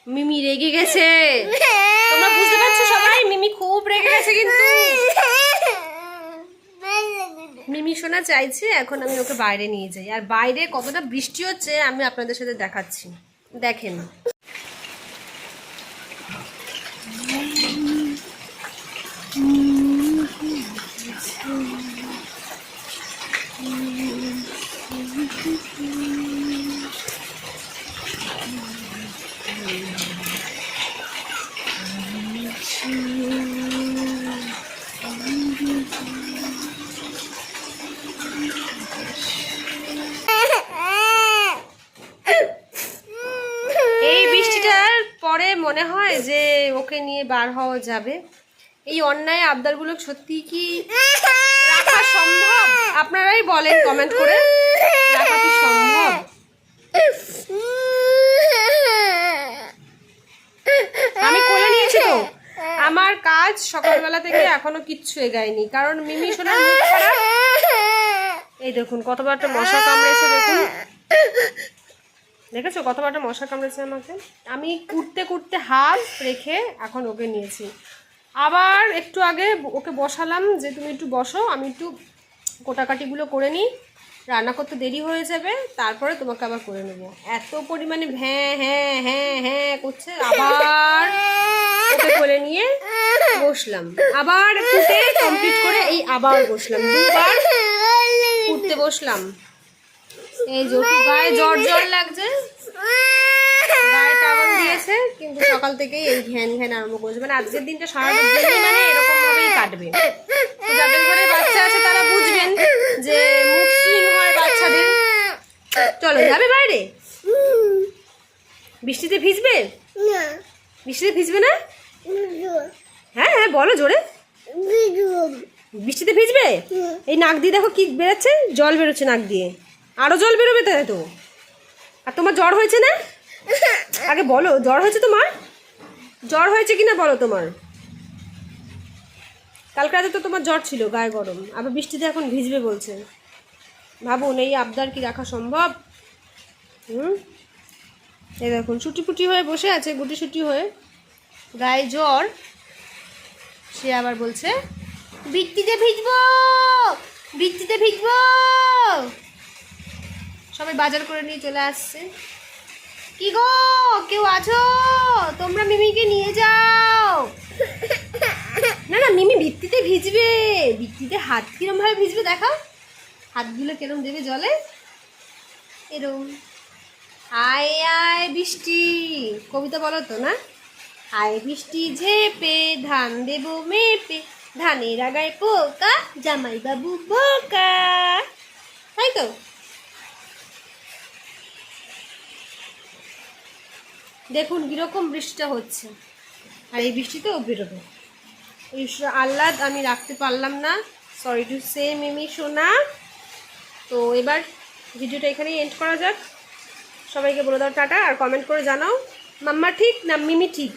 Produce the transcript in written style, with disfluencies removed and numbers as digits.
মিমি রেগে গেছে, তোমরা বুঝতে পারছো সবাই, মিমি খুব রেগে গেছে কিন্তু। মিমি সোনা চাইছে এখন আমি ওকে বাইরে নিয়ে যাই, আর বাইরে কতটা বৃষ্টি হচ্ছে আমি আপনাদের সাথে দেখাচ্ছি, দেখেন। এই বৃষ্টিটার পরে মনে হয় যে ওকে নিয়ে বার হওয়া যাবে। এই অন্যায় আবদারগুলো সত্যি কি রাখা সম্ভব? আপনারাই বলেন কমেন্ট করে, রাখা কি সম্ভব? আমি কোলে নিয়েছি তো, আমার কাজ সকালবেলা থেকে এখনো কিচ্ছু এগায়নি, কারণ মিমি সোনার মুখ খারাপ। এই দেখুন কতবার একটা মশা কামড়েছে, দেখুন দেখেছো কতবার একটা মশা কামড়েছে আমাকে। আমি কুটতে কুটতে হাত রেখে এখন ওকে নিয়েছি। আবার একটু আগে ওকে বসালাম যে তুমি একটু বসো, আমি একটু কোটাকাটিগুলো করে নিই, রান্না করতে দেরি হয়ে যাবে, তারপরে তোমাকে আবার করে নেবো। এত পরিমাণে হ্যাঁ হ্যাঁ হ্যাঁ হ্যাঁ করছে। আবার ওকে কোলে নিয়ে বসলাম, আবার কুটে কমপ্লিট করে এই আবার বসলাম, দুবার কুটতে বসলাম। এই জটু গায়ে জ্বর জ্বর লাগছে, গায়ে টাওয়াল দিয়েছে, কিন্তু সকাল থেকেই এই ঘ্যান ঘ্যান আরম্ভ করেছে। মানে আজকের দিনটা সারাদিন মানে এরকম ভাবেই কাটবে। তো যাদের ঘরে বাচ্চা আছে তারা বুঝবেন যে মুড সুইং হয় বাচ্চাদের। চলো যাবে বাইরে, বৃষ্টিতে ভিজবে? বৃষ্টিতে ভিজবে না? হ্যাঁ হ্যাঁ বলো জোরে, বৃষ্টিতে ভিজবে? এই নাক দিয়ে দেখো কি বেরোচ্ছে, জল বেরোচ্ছে নাক দিয়ে, আরো জল বেরোবে তাই তো। আর তোমার জ্বর হয়েছে না? আগে বলো জ্বর হয়েছে তোমার, জ্বর হয়েছে কিনা বলো তোমার। কালকে রাতে তো তোমার জ্বর ছিল, গায়ে গরম, আবার বৃষ্টিতে এখন ভিজবে বলছে। ভাবুন এই আবদার কি রাখা সম্ভব? এই দেখুন ছুটি ফুটি হয়ে বসে আছে, গুটি সুটি হয়ে, গায়ে জ্বর, সে আবার বলছে বৃষ্টিতে ভিজবো, বৃষ্টিতে ভিজবো। সবাই বাজার করে নিয়ে চলে আসছে। কি গো কেউ আছো? তোমরা মিমিকে নিয়ে যাও। না না মিমি বৃষ্টিতে ভিজবে, বৃষ্টিতে হাত কিরম ভাবে ভিজবে দেখাও, হাতগুলো কিরম দেবে জলে, এরম। আয় আয় বৃষ্টি, কবিতা বলো তো না? আয় বৃষ্টি ঝেপে ধান দেবো মেপে, ধানের আগায় পোকা জামাই বাবু বোকা, তাই তো? দেখুন কীরকম বৃষ্টিটা হচ্ছে, আর এই বৃষ্টিতেও বেরোবে। এই আহ্লাদ আমি রাখতে পারলাম না, সরি টু সে মিমি সোনা। তো এবার ভিডিওটা এখানেই এন্ড করা যাক। সবাইকে বলে দাও টাটা, আর কমেন্ট করে জানাও মাম্মা ঠিক না মিমি ঠিক।